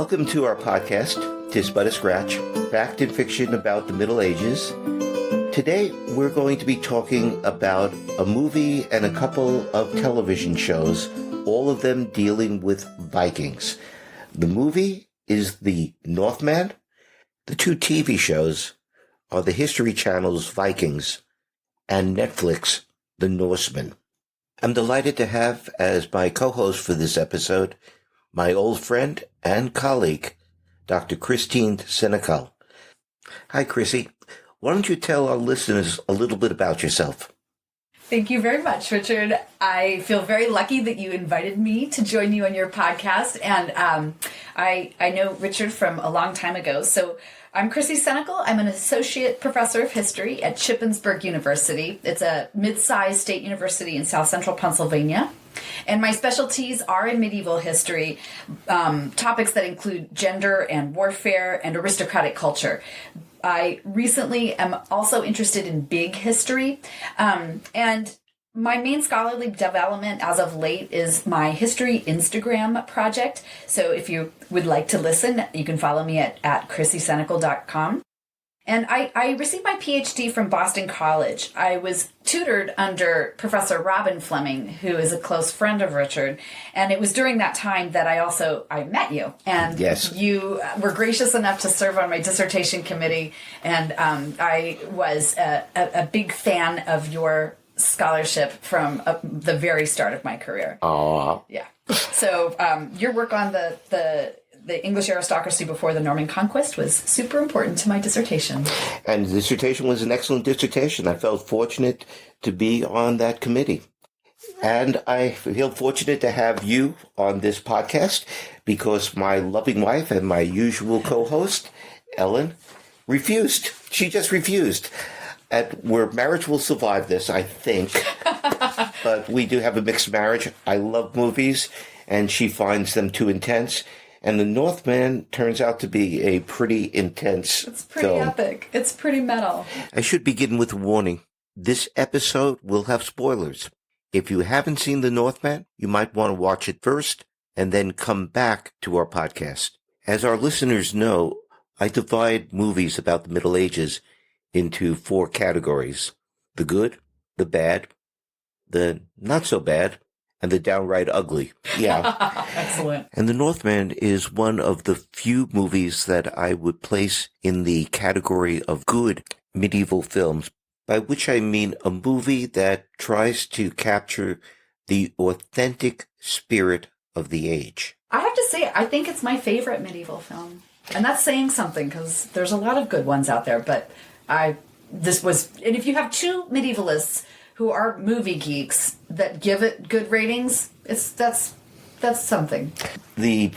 Welcome to our podcast, Tis But a Scratch, fact and fiction about the Middle Ages. Today, we're going to be talking about a movie and a couple of television shows, all of them dealing with Vikings. The movie is the Northman. The two TV shows are the History Channel's Vikings and Netflix, The Norseman. I'm delighted to have as my co-host for this episode my old friend and colleague, Dr. Christine Senecal. Hi, Chrissy. Why don't you tell our listeners a little bit about yourself? Thank you very much, Richard. I feel very lucky that you invited me to join you on your podcast. And I know Richard from a long time ago. So I'm Chrissy Senecal. I'm an associate professor of history at Shippensburg University. It's a mid-sized state university in south central Pennsylvania. And my specialties are in medieval history, topics that include gender and warfare and aristocratic culture. I recently am also interested in big history, and my main scholarly development as of late is my history Instagram project. So if you would like to listen, you can follow me at chrissiesenecal.com. And I received my PhD from Boston College. I was tutored under Professor Robin Fleming, who is a close friend of Richard. And it was during that time that I met you. And yes, you were gracious enough to serve on my dissertation committee. And I was a big fan of your scholarship from the very start of my career. Aww. Yeah. So your work on the English aristocracy before the Norman conquest was super important to my dissertation. And the dissertation was an excellent dissertation. I felt fortunate to be on that committee. And I feel fortunate to have you on this podcast because my loving wife and my usual co-host, Ellen, refused. She just refused. And where marriage will survive this, I think. But we do have a mixed marriage. I love movies, and she finds them too intense. And The Northman turns out to be a pretty intense film. It's pretty epic. It's pretty metal. I should begin with a warning. This episode will have spoilers. If you haven't seen The Northman, you might want to watch it first and then come back to our podcast. As our listeners know, I divide movies about the Middle Ages into 4 categories: the good, the bad, the not so bad, and the downright ugly. Yeah. Excellent. And The Northman is one of the few movies that I would place in the category of good medieval films, by which I mean a movie that tries to capture the authentic spirit of the age. I have to say, I think it's my favorite medieval film. And that's saying something, because there's a lot of good ones out there, but and if you have 2 medievalists who are movie geeks that give it good ratings, that's something. The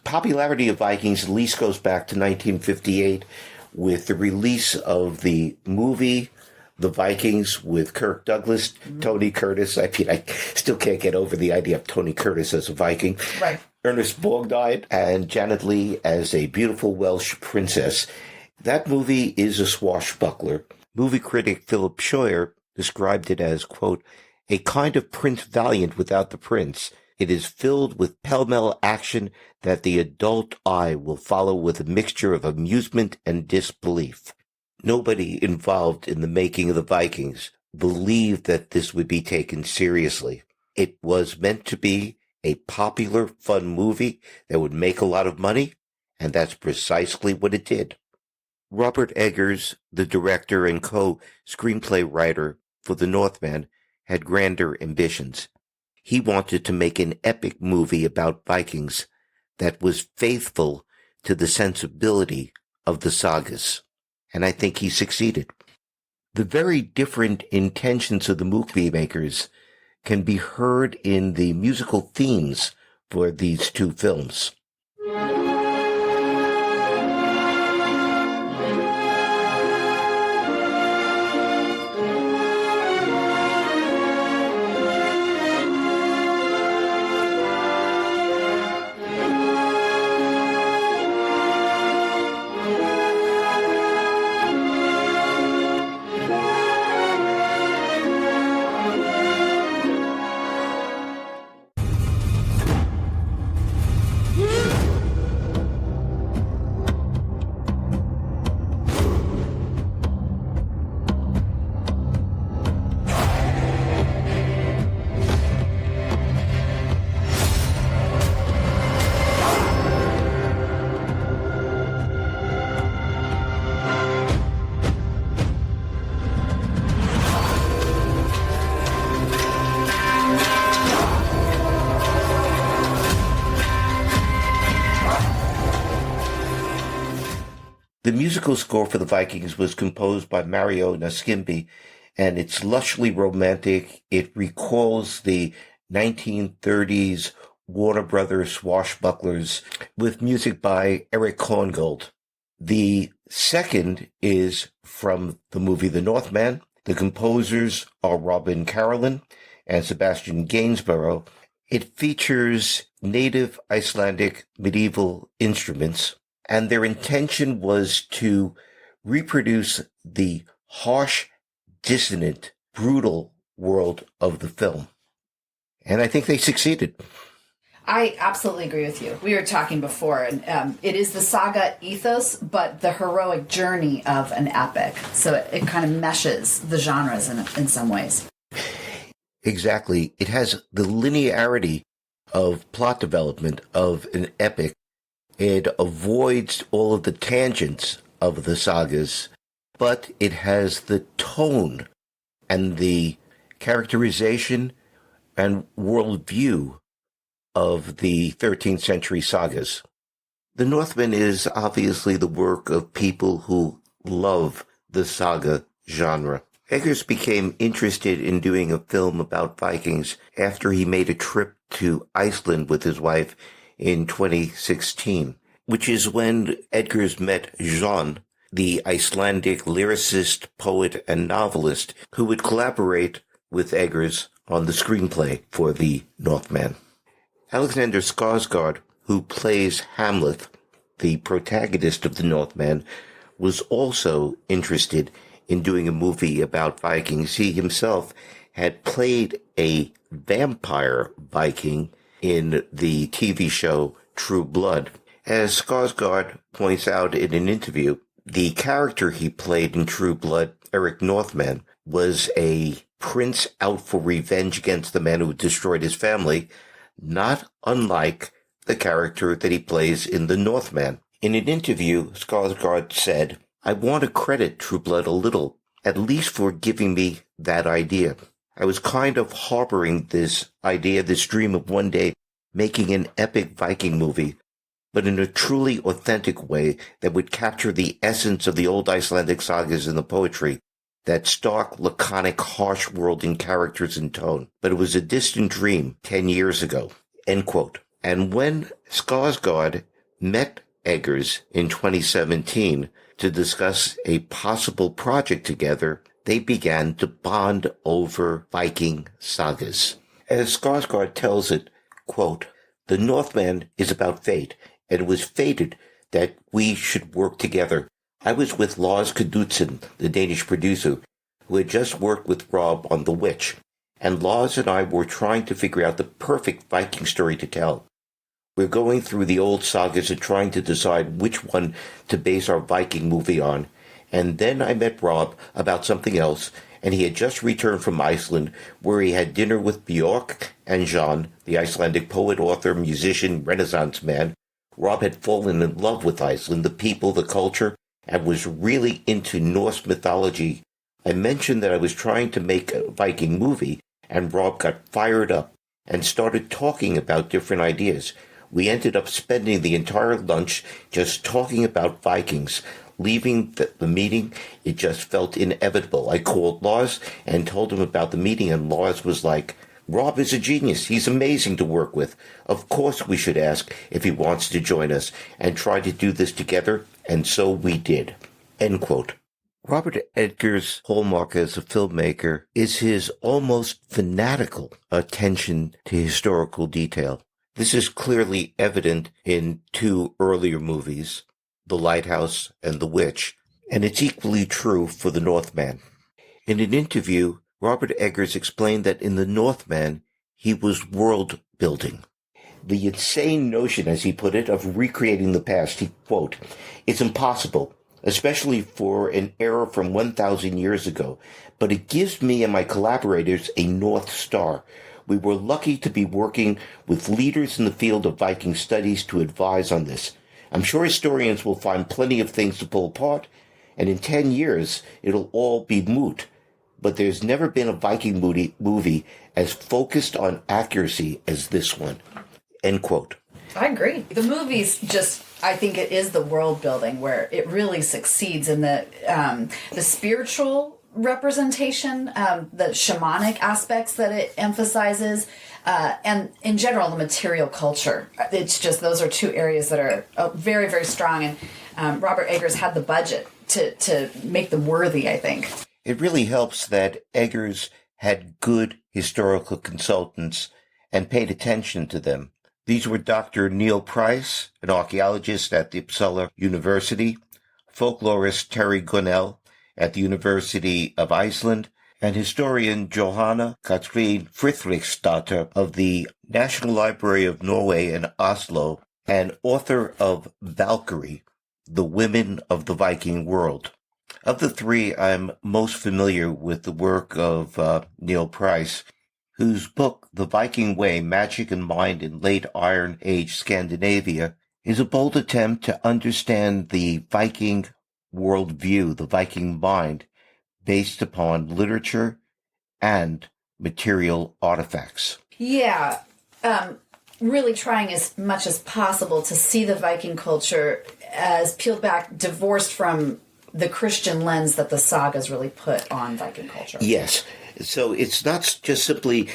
popularity of Vikings at least goes back to 1958 with the release of the movie The Vikings with Kirk Douglas, Tony Curtis. I mean, I still can't get over the idea of Tony Curtis as a Viking. Right. Ernest Borgnine and Janet Leigh as a beautiful Welsh princess. That movie is a swashbuckler. Movie critic Philip Scheuer described it as, quote, a kind of Prince Valiant without the prince. It is filled with pell-mell action that the adult eye will follow with a mixture of amusement and disbelief. Nobody involved in the making of the Vikings believed that this would be taken seriously. It was meant to be a popular, fun movie that would make a lot of money, and that's precisely what it did. Robert Eggers, the director and co-screenplay writer for The Northman, had grander ambitions. He wanted to make an epic movie about Vikings that was faithful to the sensibility of the sagas, and I think he succeeded. The very different intentions of the movie makers can be heard in the musical themes for these 2 films. The musical score for the Vikings was composed by Mario Nascimbe, and it's lushly romantic. It recalls the 1930s Warner Brothers swashbucklers with music by Eric Korngold. The second is from the movie The Northman. The composers are Robin Carolan and Sebastian Gainsborough. It features native Icelandic medieval instruments, and their intention was to reproduce the harsh, dissonant, brutal world of the film. And I think they succeeded. I absolutely agree with you. We were talking before, and it is the saga ethos, but the heroic journey of an epic. So it kind of meshes the genres in some ways. Exactly. It has the linearity of plot development of an epic. It avoids all of the tangents of the sagas, but it has the tone and the characterization and worldview of the 13th century sagas. The Northman is obviously the work of people who love the saga genre. Eggers became interested in doing a film about Vikings after he made a trip to Iceland with his wife in 2016, which is when Eggers met Jean, the Icelandic lyricist, poet, and novelist who would collaborate with Eggers on the screenplay for The Northman. Alexander Skarsgård, who plays Amleth, the protagonist of The Northman, was also interested in doing a movie about Vikings. He himself had played a vampire Viking in the TV show True Blood. As Skarsgård points out in an interview, the character he played in True Blood, Eric Northman, was a prince out for revenge against the man who destroyed his family, not unlike the character that he plays in The Northman. In an interview, Skarsgård said, "I want to credit True Blood a little, at least for giving me that idea. I was kind of harboring this idea, this dream of one day making an epic Viking movie, but in a truly authentic way that would capture the essence of the old Icelandic sagas and the poetry, that stark, laconic, harsh world in characters and tone. But it was a distant dream 10 years ago." End quote. And when Skarsgård met Eggers in 2017 to discuss a possible project together, they began to bond over Viking sagas. As Skarsgård tells it, quote, "The Northman is about fate, and it was fated that we should work together. I was with Lars Knudsen, the Danish producer, who had just worked with Rob on The Witch, and Lars and I were trying to figure out the perfect Viking story to tell. We're going through the old sagas and trying to decide which one to base our Viking movie on, and then I met Rob about something else, and he had just returned from Iceland, where he had dinner with Björk and Jean, the Icelandic poet, author, musician, Renaissance man. Rob had fallen in love with Iceland, the people, the culture, and was really into Norse mythology. I mentioned that I was trying to make a Viking movie, and Rob got fired up and started talking about different ideas. We ended up spending the entire lunch just talking about Vikings. Leaving the meeting, it just felt inevitable. I called Lars and told him about the meeting, and Lars was like, Rob is a genius. He's amazing to work with. Of course we should ask if he wants to join us and try to do this together, and so we did." End quote. Robert Eggers' hallmark as a filmmaker is his almost fanatical attention to historical detail. This is clearly evident in two earlier movies, The Lighthouse and The Witch, and it's equally true for The Northman. In an interview, Robert Eggers explained that in The Northman, he was world building. The insane notion, as he put it, of recreating the past, he quote, "It's impossible, especially for an era from 1,000 years ago, but it gives me and my collaborators a North Star. We were lucky to be working with leaders in the field of Viking studies to advise on this. I'm sure historians will find plenty of things to pull apart, and in 10 years, it'll all be moot. But there's never been a Viking movie as focused on accuracy as this one." End quote. I agree. The movies just I think it is the world building where it really succeeds in the spiritual representation, the shamanic aspects that it emphasizes, and in general the material culture. It's just those are two areas that are very, very strong, and Robert Eggers had the budget to make them worthy, I think. It really helps that Eggers had good historical consultants and paid attention to them. These were Dr. Neil Price, an archaeologist at the Uppsala University, folklorist Terry Gunnell at the University of Iceland, and historian Johanna Katrin Friedrichsdotter of the National Library of Norway in Oslo, and author of Valkyrie, The Women of the Viking World. Of the three, I'm most familiar with the work of Neil Price, whose book, The Viking Way, Magic and Mind in Late Iron Age Scandinavia, is a bold attempt to understand the Viking worldview, the Viking mind, based upon literature and material artifacts. Yeah, really trying as much as possible to see the Viking culture as peeled back, divorced from the Christian lens that the sagas really put on Viking culture. Yes. So it's not just simply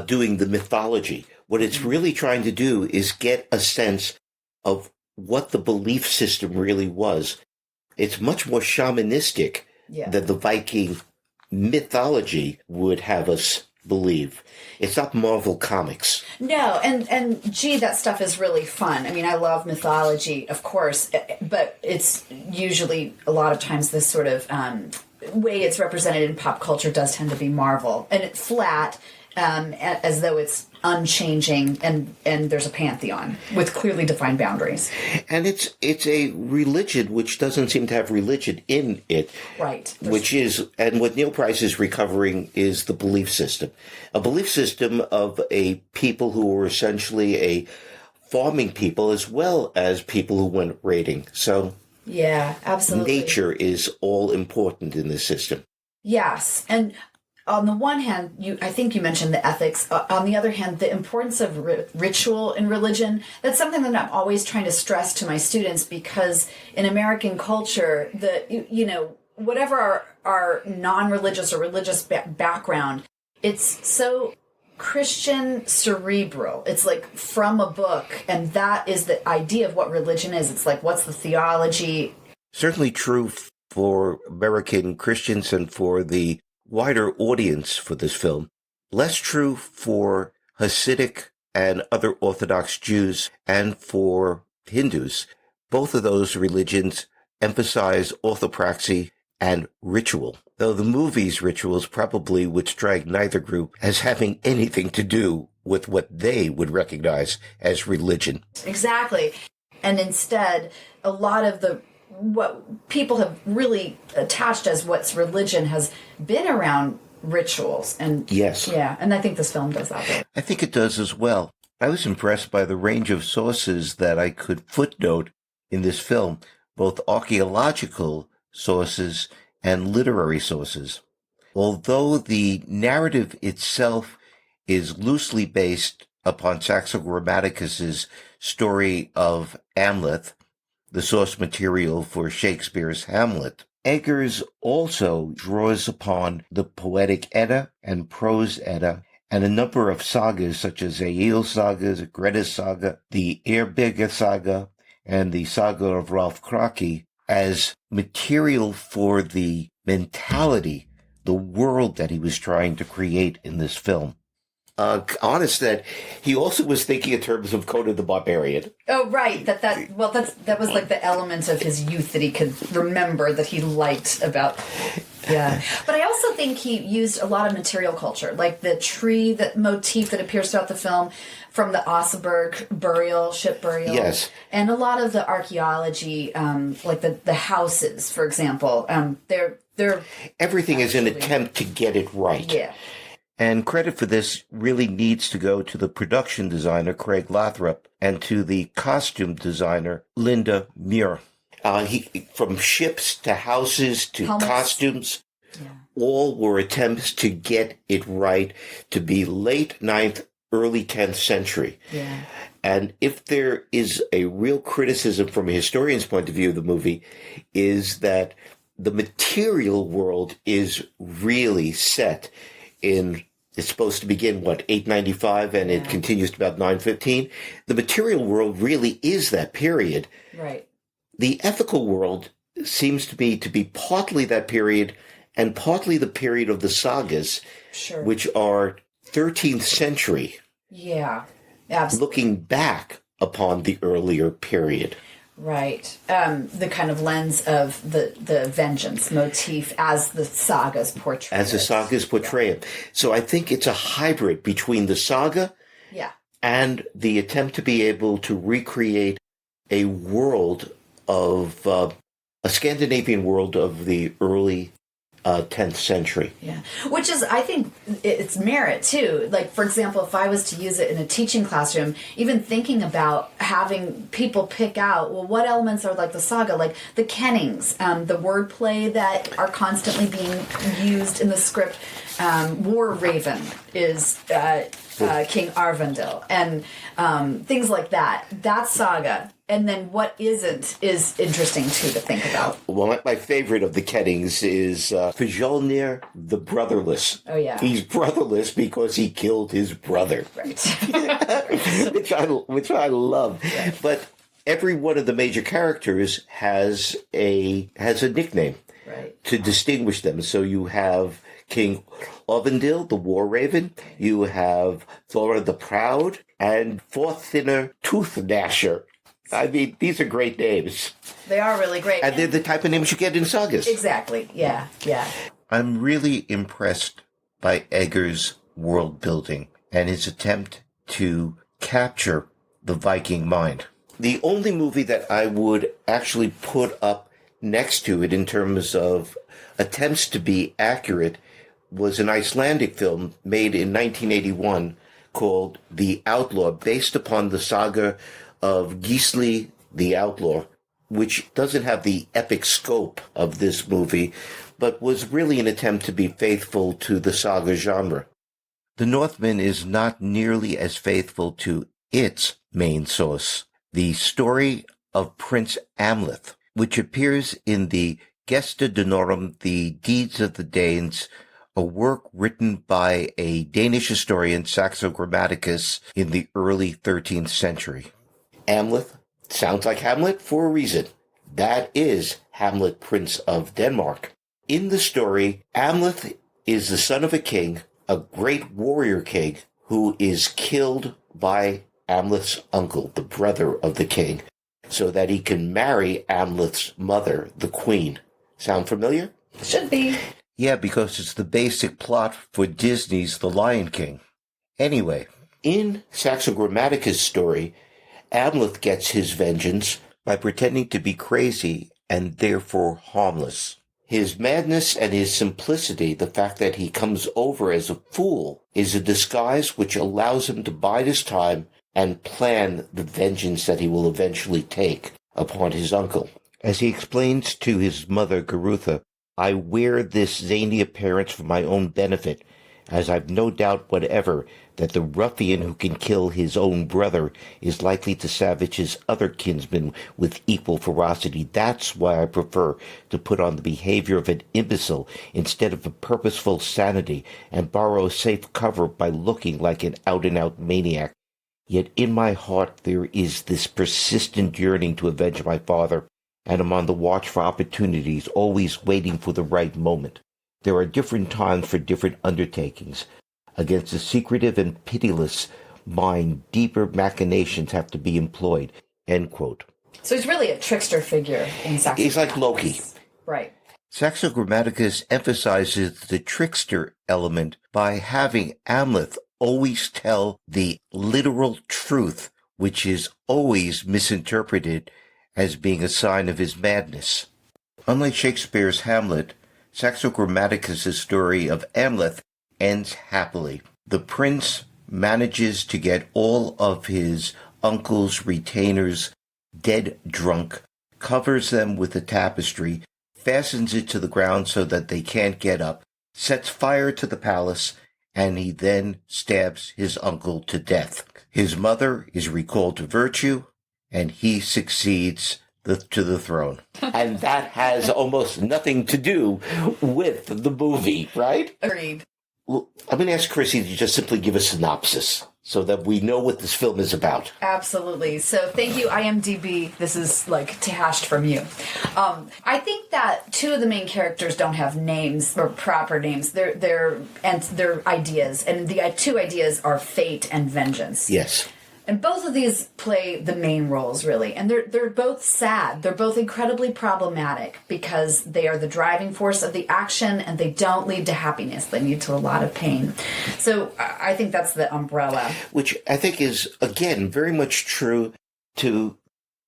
doing the mythology. What it's really trying to do is get a sense of what the belief system really was. It's much more shamanistic than the Viking mythology would have us believe. It's not Marvel Comics. No, and gee, that stuff is really fun. I mean, I love mythology, of course, but it's usually a lot of times this sort of way it's represented in pop culture does tend to be Marvel, and it's flat, as though it's unchanging, and there's a pantheon with clearly defined boundaries. And it's a religion which doesn't seem to have religion in it. Right. Which is, and what Neil Price is recovering is the belief system. A belief system of a people who were essentially a farming people as well as people who went raiding. So yeah, absolutely. Nature is all important in this system. Yes. And on the one hand, I think you mentioned the ethics. On the other hand, the importance of ritual in religion. That's something that I'm always trying to stress to my students, because in American culture, whatever our non-religious or religious background, it's so Christian cerebral. It's like from a book, and that is the idea of what religion is. It's like, what's the theology? Certainly true for American Christians and for the wider audience for this film. Less true for Hasidic and other Orthodox Jews and for Hindus. Both of those religions emphasize orthopraxy and ritual, though the movie's rituals probably would strike neither group as having anything to do with what they would recognize as religion. Exactly. And instead, a lot of what people have really attached as what's religion has been around rituals. And yes. Yeah, and I think this film does that. I think it does as well. I was impressed by the range of sources that I could footnote in this film, both archaeological sources and literary sources. Although the narrative itself is loosely based upon Saxo Grammaticus's story of Amleth, the source material for Shakespeare's Hamlet, Eggers also draws upon the poetic Edda and prose Edda and a number of sagas such as Egil Saga, Grettis Saga, the Eyrbyggja Saga, and the Saga of Rolf Kraki as material for the mentality, the world that he was trying to create in this film. Honest that he also was thinking in terms of Conan the Barbarian. Oh, right. That was like the element of his youth that he could remember that he liked about. Yeah. But I also think he used a lot of material culture, like the tree, that motif that appears throughout the film from the Oseberg ship burial. Yes. And a lot of the archaeology, like the houses, for example. They're everything is an attempt to get it right. Yeah. And credit for this really needs to go to the production designer, Craig Lathrop, and to the costume designer, Linda Muir. From ships to houses to helmets, costumes, all were attempts to get it right, to be late 9th, early 10th century. Yeah. And if there is a real criticism from a historian's point of view of the movie, is that the material world is really set in, it's supposed to begin, 895, and it continues to about 915. The material world really is that period. Right. The ethical world seems to me to be partly that period and partly the period of the sagas, which are 13th century. Yeah, absolutely. Looking back upon the earlier period. Right. The kind of lens of the vengeance motif as the sagas portray As the sagas portray it. So I think it's a hybrid between the saga and the attempt to be able to recreate a world of, a Scandinavian world of the early 10th century. Yeah. Which is, I think, it's merit, too. Like, for example, if I was to use it in a teaching classroom, even thinking about having people pick out, well, what elements are like the saga? Like the kennings, the wordplay that are constantly being used in the script. War Raven is King Arvandil. And things like that. That's saga. And then what isn't is interesting, too, to think about. Well, my favorite of the Kennings is Fjolnir the Brotherless. Oh, yeah. He's brotherless because he killed his brother. Right. which I love. Right. But every one of the major characters has a nickname to distinguish them. So you have King Ovendil, the War Raven. You have Thora the Proud and Forthinner Tooth Gnasher. I mean, these are great names. They are really great. And they're the type of names you get in sagas. Exactly. Yeah. Yeah. I'm really impressed by Egger's world building and his attempt to capture the Viking mind. The only movie that I would actually put up next to it in terms of attempts to be accurate was an Icelandic film made in 1981 called The Outlaw, based upon the saga of Gisli the Outlaw, which doesn't have the epic scope of this movie, but was really an attempt to be faithful to the saga genre. The Northman is not nearly as faithful to its main source, the story of Prince Amleth, which appears in the Gesta Danorum, the Deeds of the Danes, a work written by a Danish historian, Saxo Grammaticus, in the early 13th century. Amleth sounds like Hamlet for a reason. That is Hamlet, Prince of Denmark. In the story, Amleth is the son of a king, a great warrior king, who is killed by Amleth's uncle, the brother of the king, so that he can marry Amleth's mother, the queen. Sound familiar? Should be. Yeah, because it's the basic plot for Disney's The Lion King. Anyway, in Saxo Grammaticus' story, Amleth gets his vengeance by pretending to be crazy and therefore harmless. His madness and his simplicity, the fact that he comes over as a fool, is a disguise which allows him to bide his time and plan the vengeance that he will eventually take upon his uncle. As he explains to his mother, Garutha, I wear this zany appearance for my own benefit, as I've no doubt whatever that the ruffian who can kill his own brother is likely to savage his other kinsmen with equal ferocity. That's why I prefer to put on the behavior of an imbecile instead of a purposeful sanity, and borrow safe cover by looking like an out-and-out maniac. Yet in my heart there is this persistent yearning to avenge my father, and I'm on the watch for opportunities, always waiting for the right moment. There are different times for different undertakings. Against a secretive and pitiless mind, deeper machinations have to be employed. End quote. So he's really a trickster figure in Saxo. He's like Loki. Right. Saxo Grammaticus emphasizes the trickster element by having Amleth always tell the literal truth, which is always misinterpreted as being a sign of his madness. Unlike Shakespeare's Hamlet, Saxo Grammaticus' story of Amleth ends happily. The prince manages to get all of his uncle's retainers dead drunk, covers them with a tapestry, fastens it to the ground so that they can't get up, sets fire to the palace, and he then stabs his uncle to death. His mother is recalled to virtue, and he succeeds to the throne. And that has almost nothing to do with the movie, right? Agreed. Well, I'm going to ask Chrissie to just simply give a synopsis so that we know what this film is about. Absolutely. So thank you, IMDb. This is like hashed from you. I think that two of the main characters don't have names or proper names. They're ideas, and the two ideas are fate and vengeance. Yes. And both of these play the main roles, really. And they're both sad. They're both incredibly problematic because they are the driving force of the action and they don't lead to happiness. They lead to a lot of pain. So I think that's the umbrella. Which I think is, again, very much true to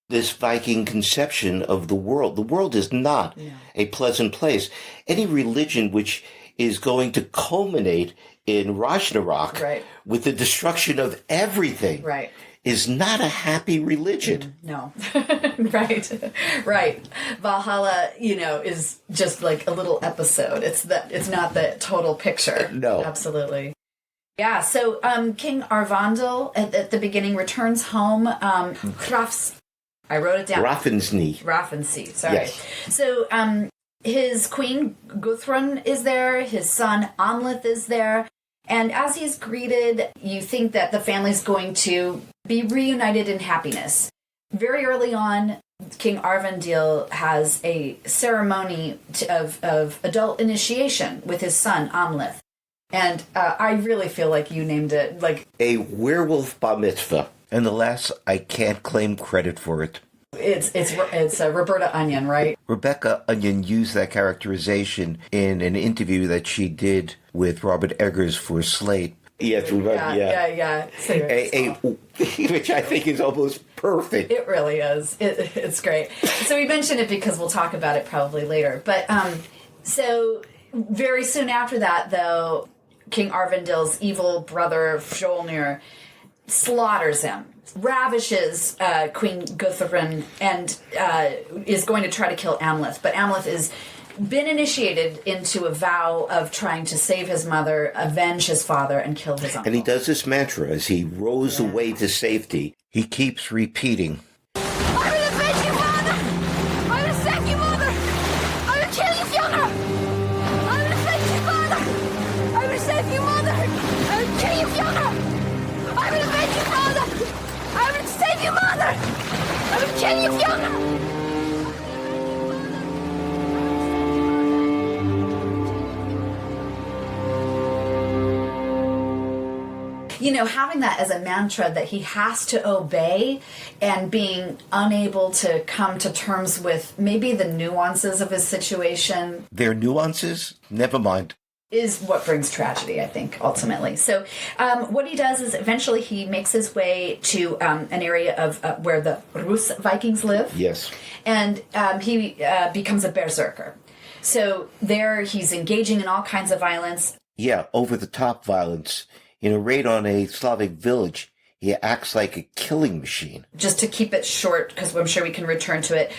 this Viking conception of the world. The world is not a pleasant place. Any religion which is going to culminate in Ragnarok with the destruction of everything is not a happy religion. No. Right. Valhalla, is just like a little episode. It's not the total picture. No. Absolutely. Yeah, so King Arvandel at the beginning returns home. I wrote it down. Rafnsee, sorry. Yes. So his queen Guthrun is there, his son Amleth is there, and as he's greeted, you think that the family's going to be reunited in happiness. Very early on, King Arvandel has a ceremony of adult initiation with his son Amleth. And I really feel like you named it like a werewolf bar mitzvah. And alas, I can't claim credit for it. It's Roberta Onion, right? Rebecca Onion used that characterization in an interview that she did with Robert Eggers for Slate. Yes, Yeah. Which I think is almost perfect. It really is. It's great. So we mentioned it because we'll talk about it probably later. But so very soon after that, though, King Arvandel's evil brother Fjolnir slaughters him, ravishes Queen Guthrun, and is going to try to kill Amleth. But Amleth has been initiated into a vow of trying to save his mother, avenge his father, and kill his uncle. And he does this mantra as he rows away to safety. He keeps repeating, I will avenge you, father! I will save you, mother! I will kill you, Fiona! I will avenge you, father! I will save you, mother! I will kill you, Fiona! I will avenge you, father! I will save you, mother! I will kill you, Fiona! Having that as a mantra that he has to obey and being unable to come to terms with maybe the nuances of his situation. Their nuances? Never mind. Is what brings tragedy, I think, ultimately. So what he does is eventually he makes his way to an area of where the Rus Vikings live. Yes. And he becomes a berserker. So there he's engaging in all kinds of violence. Yeah, over-the-top violence. In a raid on a Slavic village, he acts like a killing machine. Just to keep it short, because I'm sure we can return to it,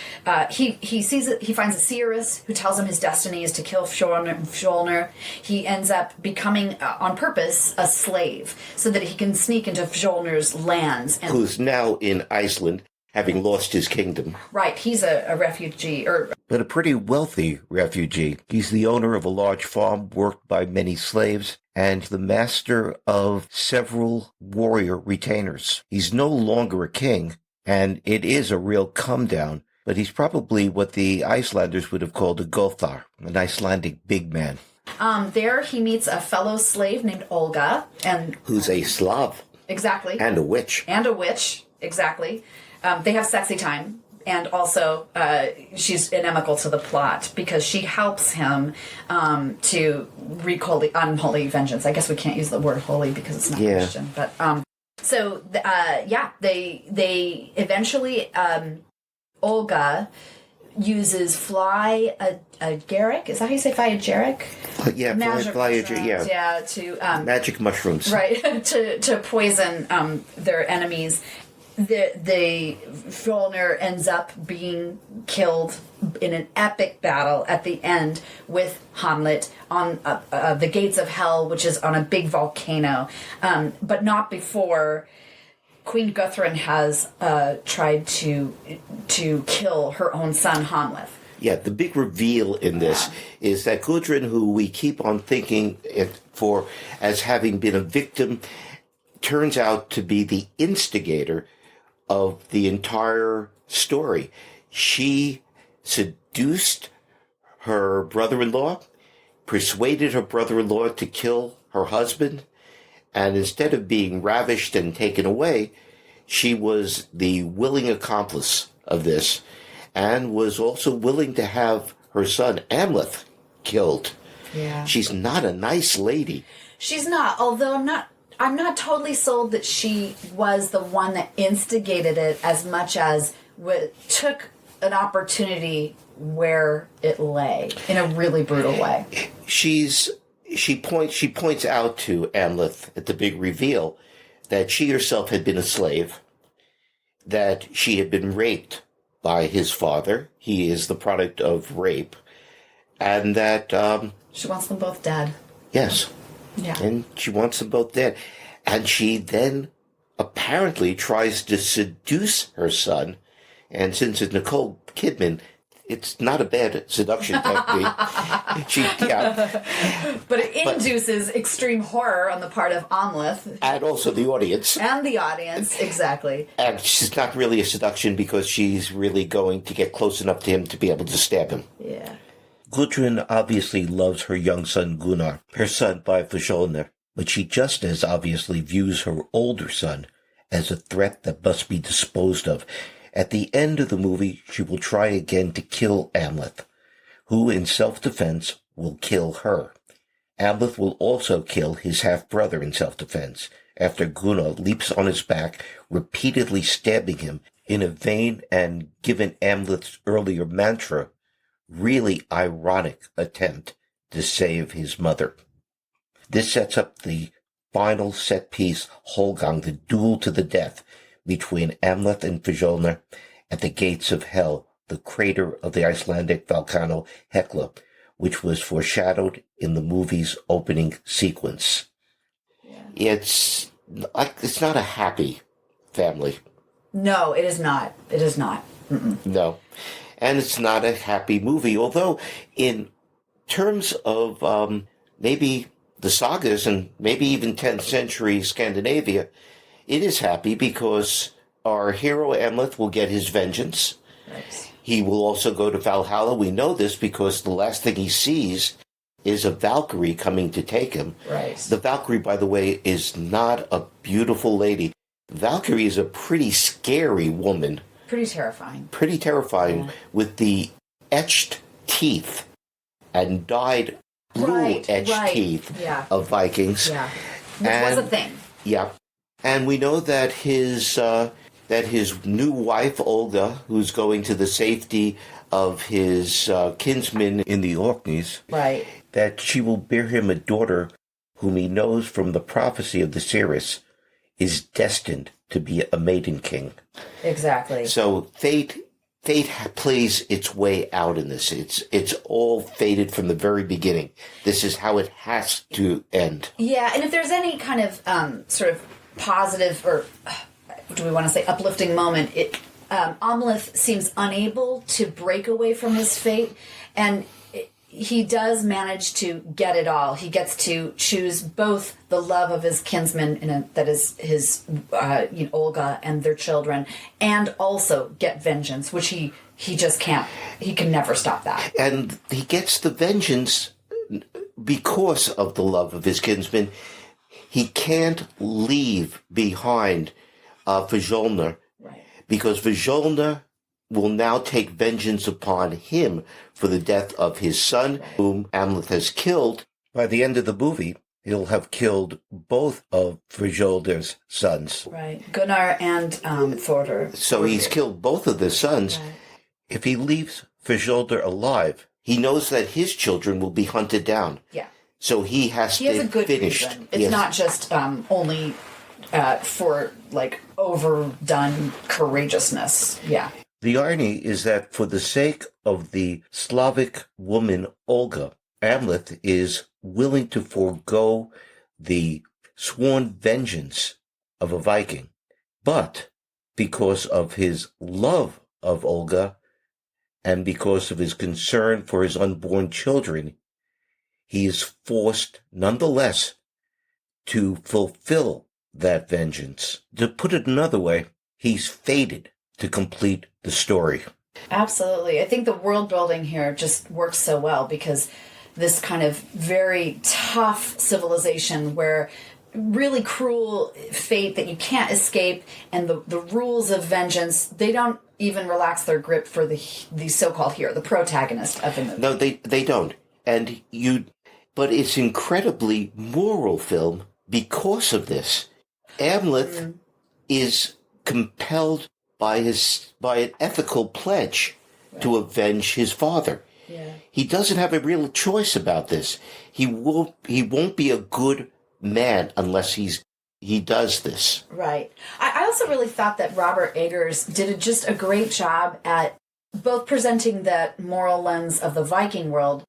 he sees it. He finds a seeress who tells him his destiny is to kill Fjolnir. He ends up becoming, on purpose, a slave, so that he can sneak into Fjolnir's lands. And who's now in Iceland, having lost his kingdom. Right, he's a refugee. But a pretty wealthy refugee. He's the owner of a large farm worked by many slaves, and the master of several warrior retainers. He's no longer a king, and it is a real come down, but he's probably what the Icelanders would have called a Gothar, an Icelandic big man. There he meets a fellow slave named Olga, and who's a Slav. Exactly. And a witch. Exactly. They have sexy time. And also, she's inimical to the plot because she helps him to wreak unholy vengeance. I guess we can't use the word holy because it's not Christian. But they eventually, Olga uses fly-agaric. Is that how you say fly-agaric? Yeah, fly-agaric. Yeah, to magic mushrooms. Right, to poison their enemies. The Fjolnir ends up being killed in an epic battle at the end with Hamlet on the gates of hell, which is on a big volcano, but not before Queen Guthrum has tried to kill her own son Amleth. Yeah, the big reveal in this is that Gudrun, who we keep on thinking for as having been a victim, turns out to be the instigator of the entire story. She seduced her brother-in-law, persuaded her brother-in-law to kill her husband, and instead of being ravished and taken away, she was the willing accomplice of this, and was also willing to have her son Amleth killed. Yeah. She's not a nice lady. She's not, although I'm not totally sold that she was the one that instigated it as much as took an opportunity where it lay in a really brutal way. She points out to Amleth at the big reveal that she herself had been a slave, that she had been raped by his father. He is the product of rape. And that... she wants them both dead. Yes. Yeah. And she wants them both dead. And she then apparently tries to seduce her son. And since it's Nicole Kidman, it's not a bad seduction technique. But it induces extreme horror on the part of Amleth. And also the audience. And the audience, exactly. And she's not really a seduction because she's really going to get close enough to him to be able to stab him. Yeah. Gudrun obviously loves her young son Gunnar, her son by Fjolnir, but she just as obviously views her older son as a threat that must be disposed of. At the end of the movie, she will try again to kill Amleth, who in self-defense will kill her. Amleth will also kill his half-brother in self-defense, after Gunnar leaps on his back, repeatedly stabbing him in a vain and, given Amleth's earlier mantra, really ironic attempt to save his mother. This sets up the final set-piece Holgang, the duel to the death between Amleth and Fjolnir at the gates of Hell, the crater of the Icelandic volcano Hekla, which was foreshadowed in the movie's opening sequence. Yeah. It's not a happy family. No, it is not. It is not. Mm-mm. No. And it's not a happy movie, although in terms of maybe the sagas and maybe even 10th century Scandinavia, it is happy because our hero Amleth will get his vengeance. Right. He will also go to Valhalla. We know this because the last thing he sees is a Valkyrie coming to take him. Right. The Valkyrie, by the way, is not a beautiful lady. Valkyrie is a pretty scary woman. Pretty terrifying. Pretty terrifying, yeah. With the etched teeth and dyed blue etched teeth of Vikings. Yeah, which was a thing. Yeah. And we know that his new wife, Olga, who's going to the safety of his kinsmen in the Orkneys, right, that she will bear him a daughter whom he knows from the prophecy of the seeress is destined to be a maiden king. Exactly. So fate plays its way out in this. It's all fated from the very beginning. This is how it has to end. Yeah, and if there's any kind of sort of positive or do we want to say uplifting moment, Amleth seems unable to break away from his fate, and he does manage to get it all. He gets to choose both the love of his kinsmen, that is his Olga and their children, and also get vengeance, which he just can't. He can never stop that. And he gets the vengeance because of the love of his kinsmen. He can't leave behind Fjolnir, right, because Fjolnir will now take vengeance upon him for the death of his son, right, whom Amleth has killed. By the end of the movie, he'll have killed both of Fjolnir's sons. Right, Gunnar and Thordur. So he's killed both of the sons. Right. If he leaves Fjolnir alive, he knows that his children will be hunted down. Yeah. So he has to finish. He has a good reason. It's not just only for overdone courageousness. Yeah. The irony is that for the sake of the Slavic woman Olga, Amleth is willing to forego the sworn vengeance of a Viking But because of his love of Olga and because of his concern for his unborn children, he is forced nonetheless to fulfill that vengeance. To put it another way, he's fated to complete the story. Absolutely. I think the world building here just works so well because this kind of very tough civilization where really cruel fate that you can't escape and the rules of vengeance, they don't even relax their grip for the so-called hero, the protagonist of the movie. No, they don't. But it's incredibly moral film because of this. Amleth is compelled by an ethical pledge to avenge his father. Yeah. He doesn't have a real choice about this. He won't be a good man unless he does this. Right. I also really thought that Robert Eggers did just a great job at both presenting that moral lens of the Viking world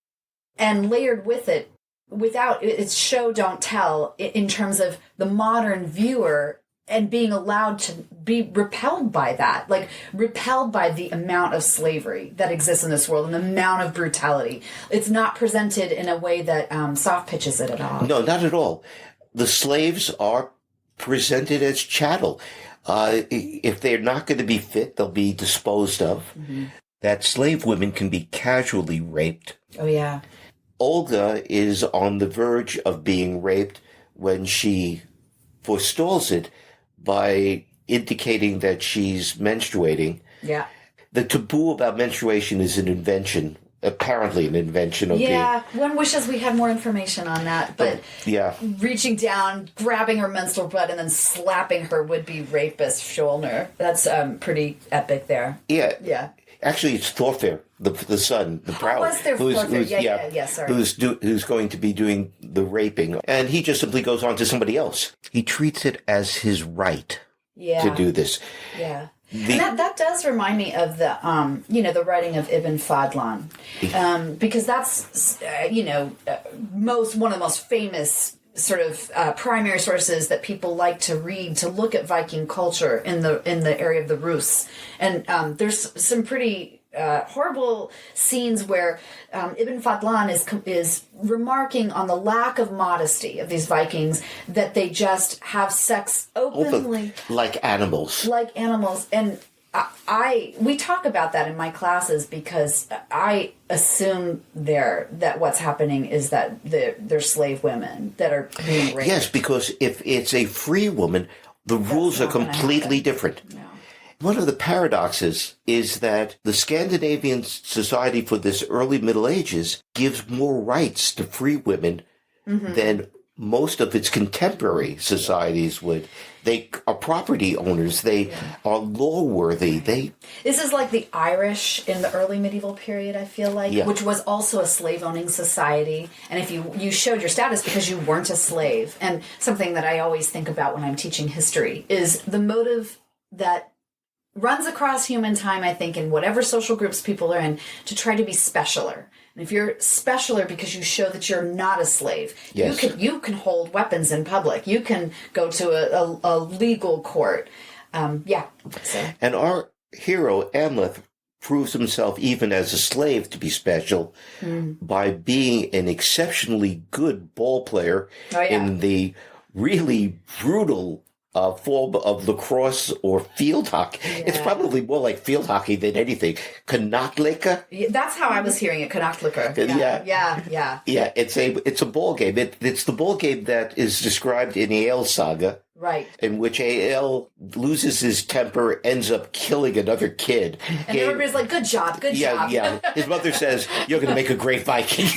and layered with it, without it's show don't tell, in terms of the modern viewer and being allowed to be repelled by that, like repelled by the amount of slavery that exists in this world and the amount of brutality. It's not presented in a way that soft pitches it at all. No, not at all. The slaves are presented as chattel. If they're not going to be fit, they'll be disposed of. Mm-hmm. That slave women can be casually raped. Oh, yeah. Olga is on the verge of being raped when she forestalls it by indicating that she's menstruating. Yeah. The taboo about menstruation is apparently an invention of one wishes we had more information on that, but reaching down, grabbing her menstrual blood, and then slapping her would-be rapist Fjolnir. That's pretty epic there. Yeah. Actually, it's Thorfinn, the son, the proud, who's going to be doing the raping, and he just simply goes on to somebody else. He treats it as his right to do this. Yeah. And that does remind me of the the writing of Ibn Fadlan, because that's one of the most famous sort of primary sources that people like to read to look at Viking culture in the area of the Rus. And there's some pretty horrible scenes where Ibn Fadlan is remarking on the lack of modesty of these Vikings, that they just have sex openly. Like animals. And we talk about that in my classes because I assume that what's happening is that they're slave women that are being raped. Yes, because if it's a free woman, the rules are completely different. No. One of the paradoxes is that the Scandinavian society for this early Middle Ages gives more rights to free women than most of its contemporary societies would. They are property owners. They are law-worthy. This is like the Irish in the early medieval period, I feel like, which was also a slave-owning society. And if you showed your status because you weren't a slave. And something that I always think about when I'm teaching history is the motive that runs across human time, I think, in whatever social groups people are in, to try to be specialer. And if you're specialer because you show that you're not a slave, you can hold weapons in public. You can go to a legal court. And our hero, Amleth, proves himself even as a slave to be special by being an exceptionally good ball player in the really brutal form of lacrosse or field hockey. Yeah. It's probably more like field hockey than anything. Knocklicker. Yeah, that's how I was hearing it. Knocklicker. Yeah. It's a ball game. It's the ball game that is described in the Ale Saga. Right. In which A.L. loses his temper, ends up killing another kid. And everybody's like, good job. Yeah. His mother says, you're going to make a great Viking.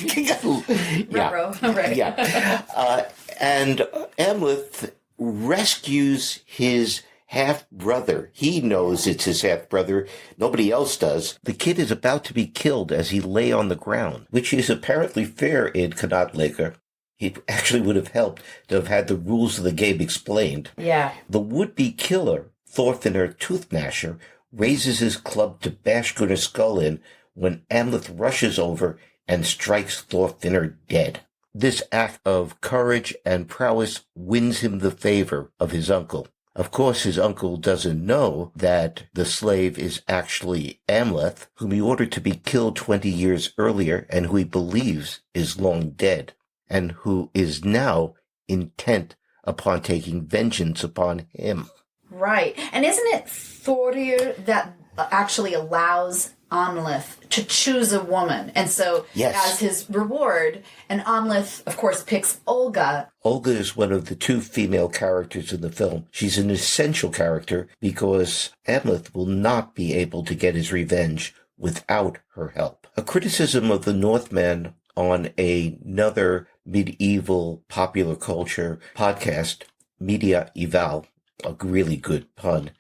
Right. Yeah. And Amleth rescues his half-brother. He knows it's his half-brother. Nobody else does. The kid is about to be killed as he lay on the ground, which is apparently fair in Knocklicker. It actually would have helped to have had the rules of the game explained. Yeah. The would-be killer, Thorfinnr Toothgnasher, raises his club to bash Gunnar's skull in when Amleth rushes over and strikes Thorfinnr dead. This act of courage and prowess wins him the favor of his uncle, Of course, his uncle doesn't know that the slave is actually Amleth, whom he ordered to be killed 20 years earlier and who he believes is long dead, and who is now intent upon taking vengeance upon him. Right. And isn't it Thorir that actually allows Amleth to choose a woman? And so as his reward, and Amleth, of course, picks Olga. Olga is one of the two female characters in the film. She's an essential character because Amleth will not be able to get his revenge without her help. A criticism of the Northman on another medieval popular culture podcast, Media Eval, a really good pun,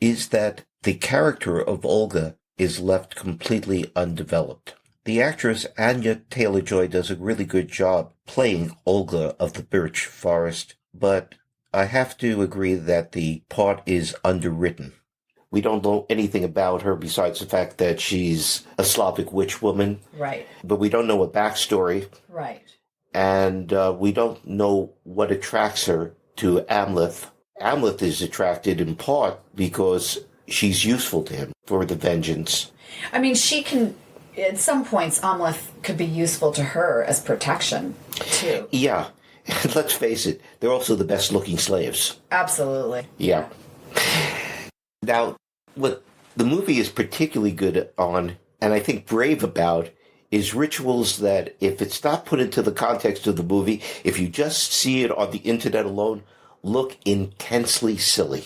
is that the character of Olga is left completely undeveloped. The actress Anya Taylor-Joy does a really good job playing Olga of the Birch Forest, but I have to agree that the part is underwritten. We don't know anything about her besides the fact that she's a Slavic witch woman. Right. But we don't know a backstory. Right. And we don't know what attracts her to Amleth. Amleth is attracted in part because she's useful to him for the vengeance. I mean, she can, at some points, Amleth could be useful to her as protection, too. Yeah. Let's face it, they're also the best-looking slaves. Absolutely. Yeah. Now, what the movie is particularly good on, and I think brave about, is rituals that, if it's not put into the context of the movie, if you just see it on the internet alone, look intensely silly.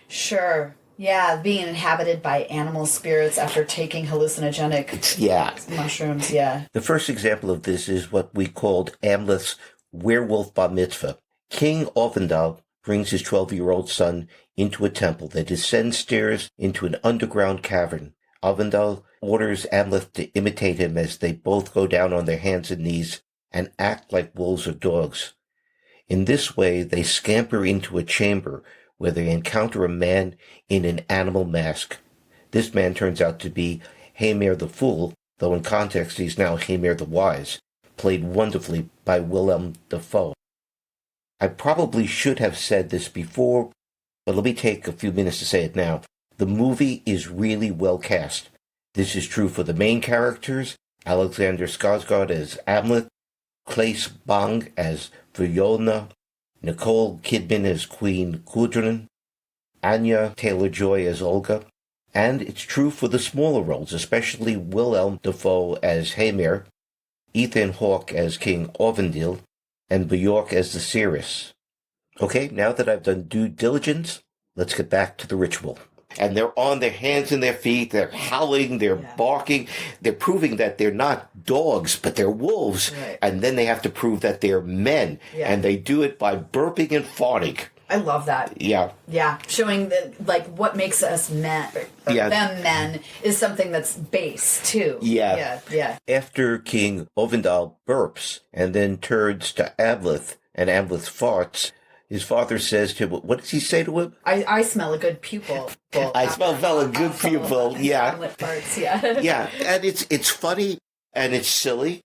Sure. Yeah, being inhabited by animal spirits after taking hallucinogenic mushrooms, yeah. The first example of this is what we called Amleth's werewolf bar mitzvah. King Ovendal brings his 12-year-old son into a temple. They descend stairs into an underground cavern. Ovendal orders Amleth to imitate him as they both go down on their hands and knees and act like wolves or dogs. In this way, they scamper into a chamber where they encounter a man in an animal mask. This man turns out to be Hamer the Fool, though in context he's now Hamer the Wise, played wonderfully by Willem Dafoe. I probably should have said this before, but let me take a few minutes to say it now. The movie is really well cast. This is true for the main characters, Alexander Skarsgård as Amleth, Claes Bang as Fiona, Nicole Kidman as Queen Gudrun, Anya Taylor-Joy as Olga, and it's true for the smaller roles, especially Willem Dafoe as Hamer, Ethan Hawke as King Orvendil, and Bjork as the Seeress. Okay, now that I've done due diligence, let's get back to the ritual. And they're on their hands and their feet, they're howling, they're barking, they're proving that they're not dogs, but they're wolves. Right. And then they have to prove that they're men. Yeah. And they do it by burping and farting. I love that. Yeah. Yeah. Showing that, like, what makes us men, or them men, is something that's base, too. Yeah. Yeah. Yeah. After King Ovendal burps and then turns to Amleth, and Amleth farts, his father says to him, what does he say to him? I smell a good pupil. I smell a good pupil, yeah. Amleth farts, yeah. Yeah, and it's funny and it's silly,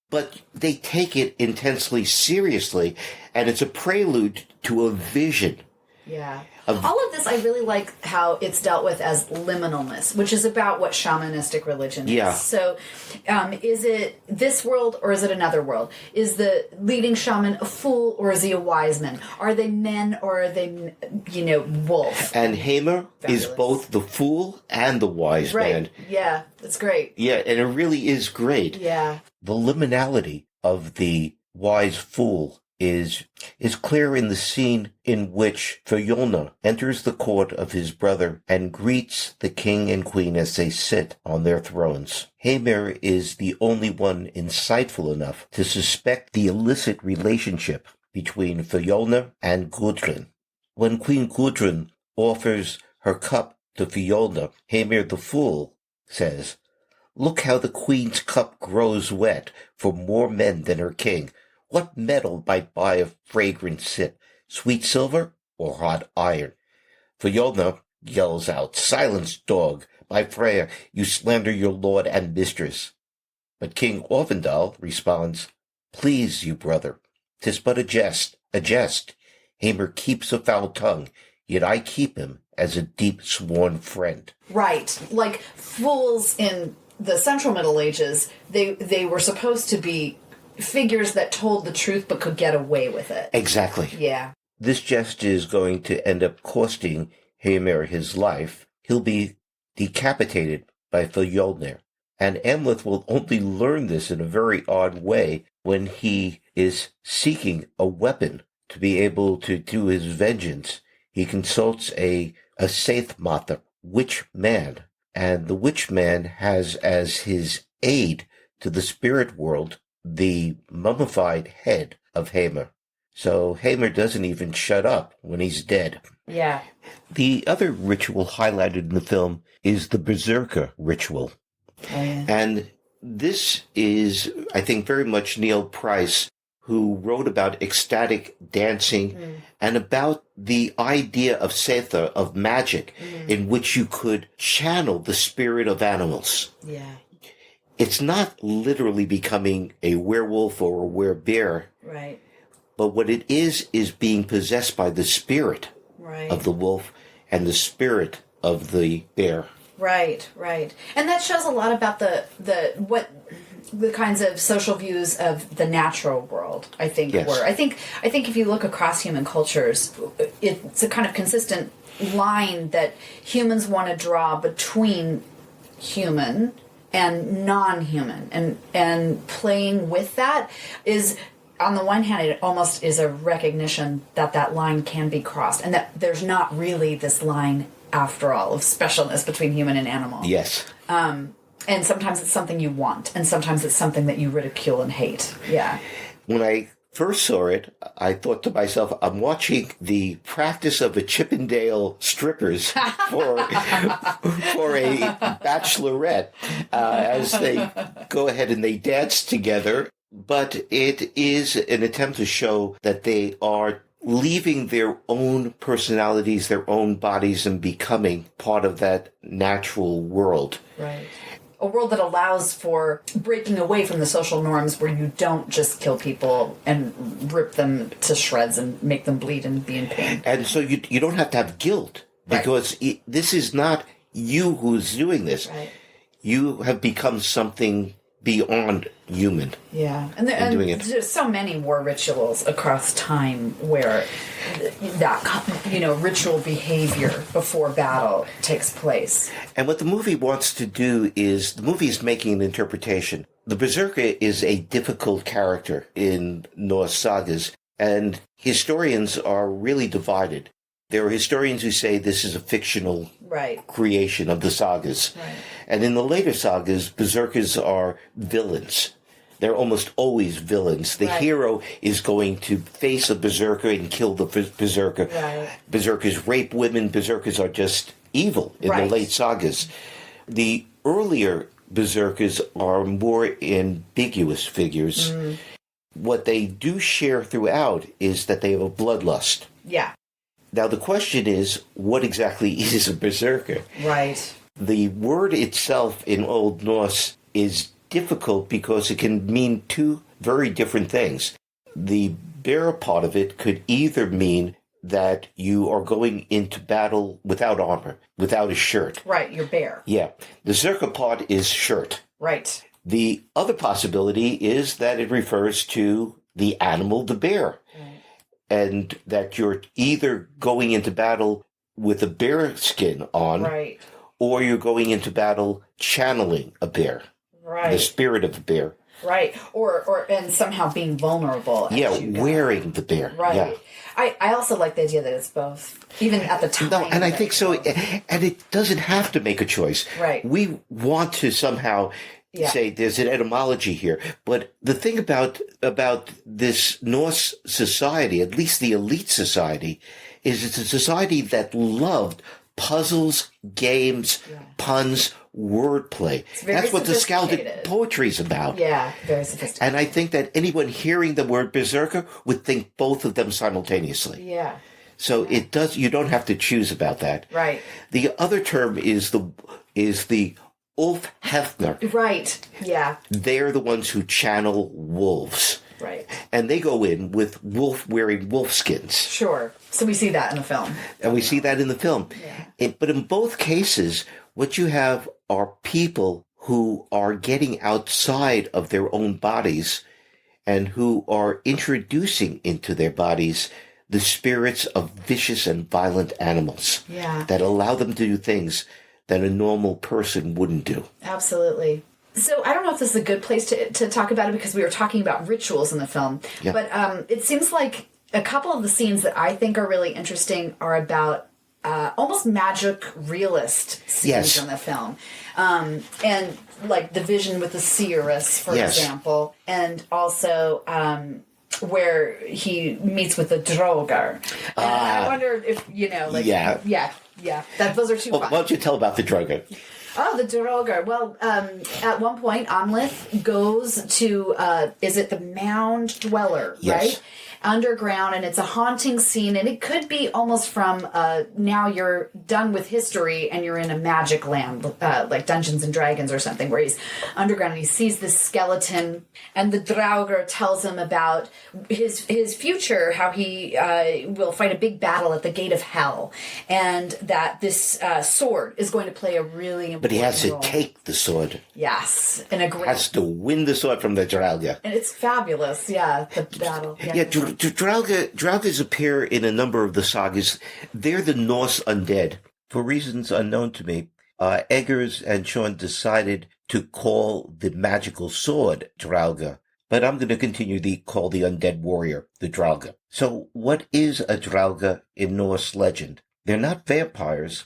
but they take it intensely seriously, and it's a prelude to a vision. Yeah. All of this, I really like how it's dealt with as liminalness, which is about what shamanistic religion is. Yeah. So is it this world or is it another world? Is the leading shaman a fool or is he a wise man? Are they men or are they, wolf? And Hamer is both the fool and the wise man. Yeah, that's great. Yeah, and it really is great. Yeah. The liminality of the wise fool is clear in the scene in which Fiona enters the court of his brother and greets the king and queen as they sit on their thrones. Hamer is the only one insightful enough to suspect the illicit relationship between Fiona and Gudrun. When Queen Gudrun offers her cup to Fiona, Hamer the Fool says, "Look how the queen's cup grows wet for more men than her king. What metal might buy a fragrant sip, sweet silver or hot iron?" Fiona yells out, "Silence, dog! By Freya, you slander your lord and mistress." But King Orvendal responds, "Please, you brother, 'tis but a jest, a jest. Hamer keeps a foul tongue, yet I keep him as a deep sworn friend. Right. Like fools in the Central Middle Ages, they were supposed to be figures that told the truth but could get away with it. Exactly. Yeah. This jest is going to end up costing Haemir his life. He'll be decapitated by Fjolnir. And Amleth will only learn this in a very odd way when he is seeking a weapon to be able to do his vengeance. He consults a Saithmatha, witch man, and the witch man has as his aid to the spirit world the mummified head of Haemir. So Haemir doesn't even shut up when he's dead. Yeah. The other ritual highlighted in the film is the Berserker ritual. Oh, yeah. And this is, I think, very much Neil Price, who wrote about ecstatic dancing and about the idea of Setha, of magic, in which you could channel the spirit of animals. Yeah. It's not literally becoming a werewolf or a werebear, Right. but what it is being possessed by the spirit of the wolf and the spirit of the bear. Right, right. And that shows a lot about the kinds of social views of the natural world, I think, Yes. were. I think if you look across human cultures, it's a kind of consistent line that humans want to draw between human and non-human, and playing with that is, on the one hand, it almost is a recognition that that line can be crossed, and that there's not really this line after all of specialness between human and animal. Yes. And sometimes it's something you want, and sometimes it's something that you ridicule and hate. Yeah. When I first saw it, I thought to myself, I'm watching the practice of a Chippendale strippers for a bachelorette as they go ahead and they dance together. But it is an attempt to show that they are leaving their own personalities, their own bodies, and becoming part of that natural world. Right. A world that allows for breaking away from the social norms where you don't just kill people and rip them to shreds and make them bleed and be in pain. And so you don't have to have guilt, because this is not you who's doing this. Right. You have become something beyond human. Yeah. And there's so many war rituals across time where that, ritual behavior before battle takes place. And what the movie wants to do is, the movie is making an interpretation. The Berserker is a difficult character in Norse sagas, and historians are really divided. There are historians who say this is a fictional creation of the sagas. Right. And in the later sagas, Berserkers are villains. They're almost always villains. The hero is going to face a Berserker and kill the Berserker. Right. Berserkers rape women. Berserkers are just evil in the late sagas. The earlier Berserkers are more ambiguous figures. What they do share throughout is that they have a bloodlust. Yeah. Now, the question is, what exactly is a berserker? Right. The word itself in Old Norse is difficult because it can mean two very different things. The bear part of it could either mean that you are going into battle without armor, without a shirt. Right, you're bare. Yeah. The zerka part is shirt. Right. The other possibility is that it refers to the animal, the bear. And that you're either going into battle with a bear skin on, or you're going into battle channeling a bear, the spirit of a bear. Right, and somehow being vulnerable. Wearing the bear. Right. Yeah. I also like the idea that it's both, even at the time. No, and I think so. And it doesn't have to make a choice. Right. We want to somehow say there's an etymology here. But the thing about this Norse society, at least the elite society, is it's a society that loved puzzles, games, puns, wordplay. That's what the Skaldic poetry is about. Yeah, very sophisticated. And I think that anyone hearing the word berserker would think both of them simultaneously. Yeah. So it does. You don't have to choose about that. Right. The other term is the Ulf Hefner. Right. Yeah. They're the ones who channel wolves. Right. And they go in with wearing wolf skins. Sure. So we see that in the film. And we see that in the film. Yeah. But in both cases, what you have are people who are getting outside of their own bodies and who are introducing into their bodies the spirits of vicious and violent animals that allow them to do things that a normal person wouldn't do. Absolutely. So I don't know if this is a good place to talk about it because we were talking about rituals in the film. Yeah. But it seems like a couple of the scenes that I think are really interesting are about almost magic realist scenes in the film. And like the vision with the seeress, for example. And also where he meets with the droger. And I wonder if, those are two. Well, why don't you tell about the droger? Oh, the droger. Well, at one point, Amleth goes to, is it the Mound Dweller, right? Underground, and it's a haunting scene, and it could be almost from now you're done with history and you're in a magic land, like Dungeons and Dragons or something, where he's underground and he sees this skeleton, and the Draugr tells him about his future, how he will fight a big battle at the gate of hell, and that this sword is going to play a really important role. But he has to take the sword. Yes, in a great... Has to win the sword from the Draugr. And it's fabulous, the battle. Draugrs appear in a number of the sagas. They're the Norse undead. For reasons unknown to me, Eggers and Sean decided to call the magical sword Draugr, but I'm going to continue to call the undead warrior the Draugr. So what is a Draugr in Norse legend? They're not vampires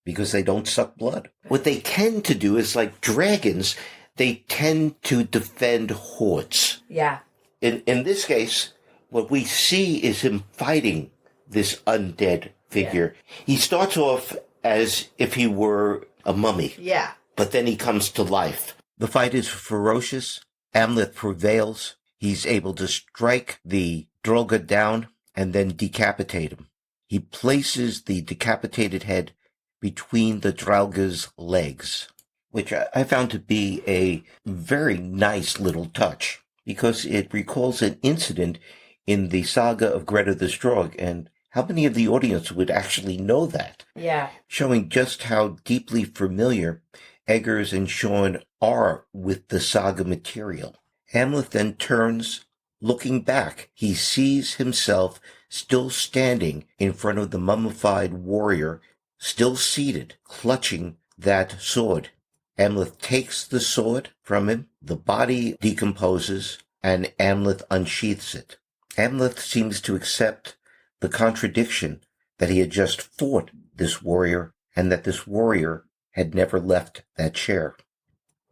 because they don't suck blood. What they tend to do is, like dragons, they tend to defend hordes. Yeah. In this case, what we see is him fighting this undead figure. Yeah. He starts off as if he were a mummy. Yeah. But then he comes to life. The fight is ferocious. Amleth prevails. He's able to strike the Draugr down and then decapitate him. He places the decapitated head between the Draugr's legs, which I found to be a very nice little touch because it recalls an incident in the Saga of Greta the Strog, and how many of the audience would actually know that? Yeah. Showing just how deeply familiar Eggers and Sean are with the saga material. Amleth then turns, looking back. He sees himself still standing in front of the mummified warrior, still seated, clutching that sword. Amleth takes the sword from him, the body decomposes, and Amleth unsheaths it. Amleth seems to accept the contradiction that he had just fought this warrior and that this warrior had never left that chair.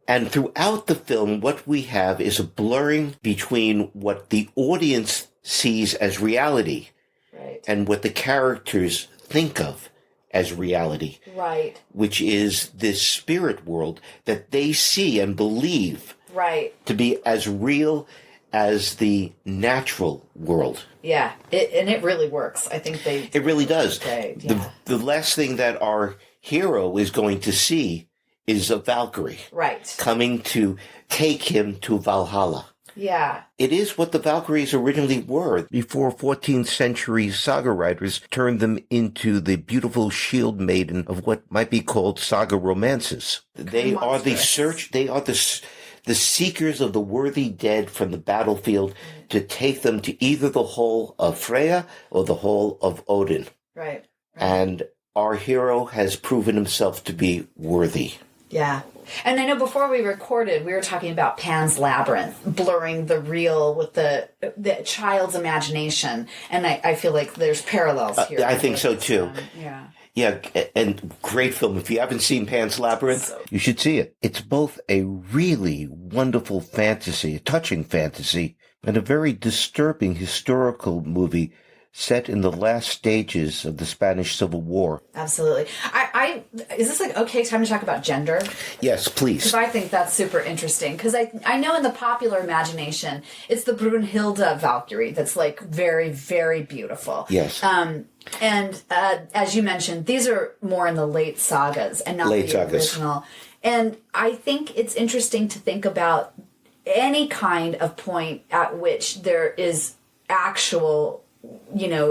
And throughout the film, what we have is a blurring between what the audience sees as reality and what the characters think of as reality. Right. Which is this spirit world that they see and believe to be as real as the natural world. Yeah, it really works. I think it really does. Yeah. The last thing that our hero is going to see is a Valkyrie. Right. Coming to take him to Valhalla. Yeah. It is what the Valkyries originally were before 14th century saga writers turned them into the beautiful shield maiden of what might be called saga romances. They are the seekers of the worthy dead from the battlefield to take them to either the hall of Freya or the hall of Odin. Right. And our hero has proven himself to be worthy. Yeah. And I know before we recorded, we were talking about Pan's Labyrinth, blurring the real with the child's imagination. And I feel like there's parallels here. I think so too. Yeah. Yeah, and great film. If you haven't seen Pan's Labyrinth, you should see it. It's both a really wonderful fantasy, a touching fantasy, and a very disturbing historical movie set in the last stages of the Spanish Civil War. Absolutely. Is this like okay time to talk about gender? Yes, please. Because I think that's super interesting. Because I know in the popular imagination, it's the Brunhilde Valkyrie that's like very, very beautiful. Yes. And as you mentioned, these are more in the late sagas and not the original. And I think it's interesting to think about any kind of point at which there is actual,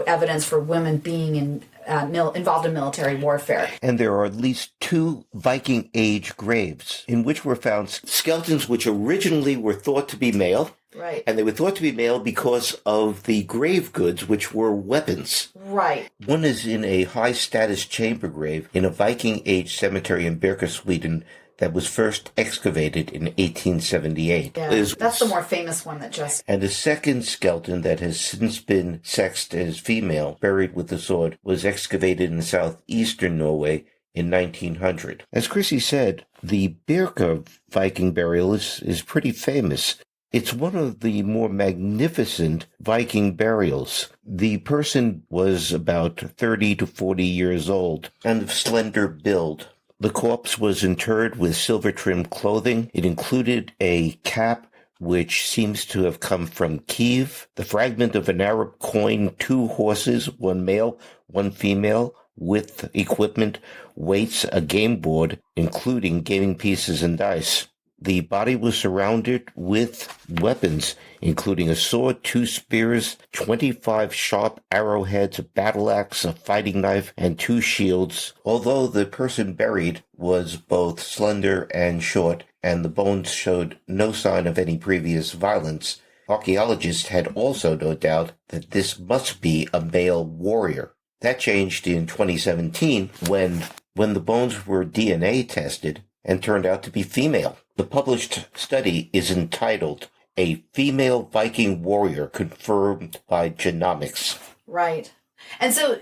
evidence for women being involved in military warfare. And there are at least 2 Viking age graves in which were found skeletons which originally were thought to be male. Right. And they were thought to be male because of the grave goods, which were weapons. Right. One is in a high-status chamber grave in a Viking-age cemetery in Berserkers, Sweden, that was first excavated in 1878. Yeah, that's the more famous one that just... And a second skeleton that has since been sexed as female, buried with the sword, was excavated in southeastern Norway in 1900. As Chrissie said, the Birka Viking burial is pretty famous. It's one of the more magnificent Viking burials. The person was about 30 to 40 years old and of slender build. The corpse was interred with silver-trimmed clothing. It included a cap which seems to have come from Kiev, the fragment of an Arab coin, 2 horses, 1 male, 1 female, with equipment, weights, a game board, including gaming pieces and dice. The body was surrounded with weapons, including a sword, 2 spears, 25 sharp arrowheads, a battle axe, a fighting knife, and 2 shields. Although the person buried was both slender and short, and the bones showed no sign of any previous violence, archaeologists had also no doubt that this must be a male warrior. That changed in 2017 when the bones were DNA tested and turned out to be female. The published study is entitled A Female Viking Warrior Confirmed by Genomics. Right. And so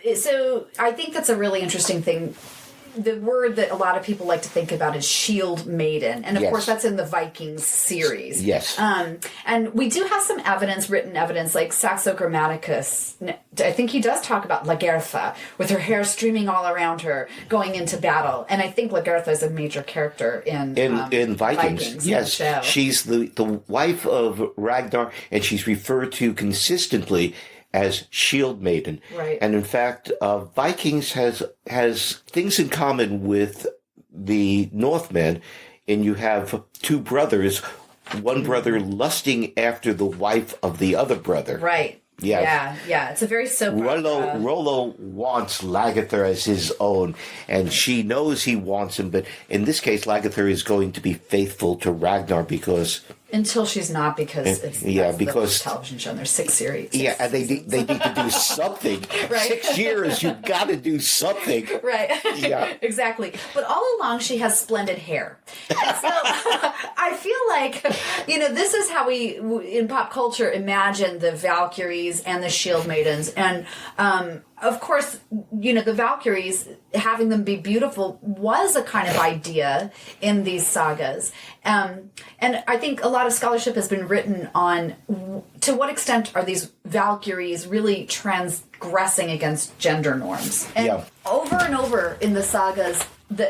I think that's a really interesting thing. The word that a lot of people like to think about is shield maiden. And of course, that's in the Vikings series. Yes. And we do have some written evidence, like Saxo Grammaticus. I think he does talk about Lagertha, with her hair streaming all around her, going into battle. And I think Lagertha is a major character in Vikings. Yes. She's the wife of Ragnar, and she's referred to consistently as Shield Maiden. Right. And in fact, Vikings has things in common with the Northman, and you have 2 brothers, one brother lusting after the wife of the other brother. Right. Yeah. It's a very soap Rollo wants Lagertha as his own, and she knows he wants him, but in this case, Lagertha is going to be faithful to Ragnar because... Until she's not, because it's because the television show and there's 6 series. Yeah, and they need to do something. Right. 6 years, you've got to do something. Right. Yeah. Exactly. But all along, she has splendid hair. And so I feel like, this is how we, in pop culture, imagine the Valkyries and the Shield Maidens. And, of course, the Valkyries, having them be beautiful was a kind of idea in these sagas. And I think a lot of scholarship has been written on to what extent are these Valkyries really transgressing against gender norms. And over and over in the sagas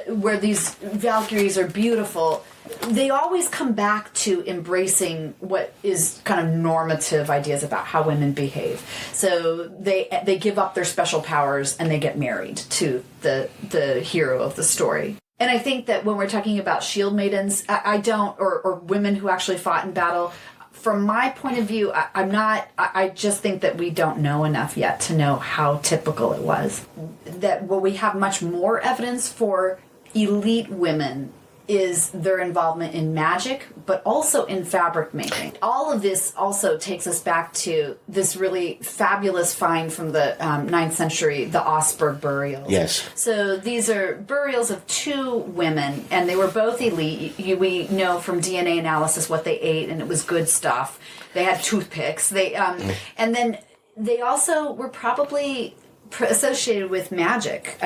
where these Valkyries are beautiful, they always come back to embracing what is kind of normative ideas about how women behave. So they give up their special powers and they get married to the hero of the story. And I think that when we're talking about shield maidens, or women who actually fought in battle, from my point of view, I just think that we don't know enough yet to know how typical it was. That what we have much more evidence for elite women is their involvement in magic, but also in fabric making. All of this also takes us back to this really fabulous find from the 9th century, the Augsburg burials. Yes. So these are burials of 2 women, and they were both elite. We know from DNA analysis what they ate, and it was good stuff. They had toothpicks. And then they also were probably associated with magic,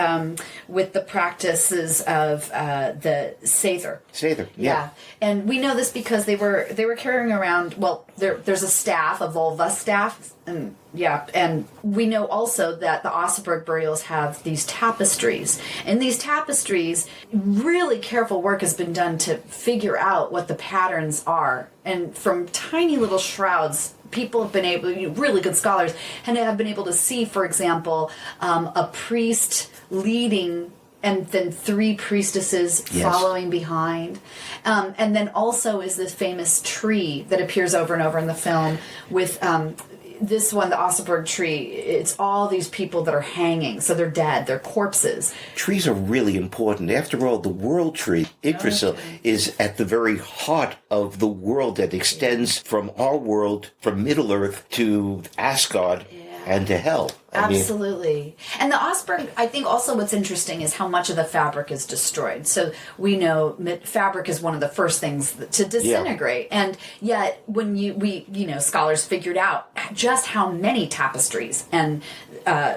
with the practices of the Sather. Sather, yeah. And we know this because they were carrying around. Well, there's a staff, a vulva staff, and we know also that the Augsburg burials have these tapestries. And these tapestries, really careful work has been done to figure out what the patterns are. And from tiny little shrouds, people have been able, really good scholars, and have been able to see, for example, a priest leading and then 3 priestesses following behind. And then also is this famous tree that appears over and over in the film with this one, the Oseberg tree. It's all these people that are hanging. So they're dead. They're corpses. Trees are really important. After all, the world tree, Yggdrasil, is at the very heart of the world that extends from our world, from Middle-earth to Asgard and to hell. Absolutely. And the Oseberg, I think also what's interesting is how much of the fabric is destroyed. So we know fabric is one of the first things to disintegrate. And yet when scholars figured out just how many tapestries and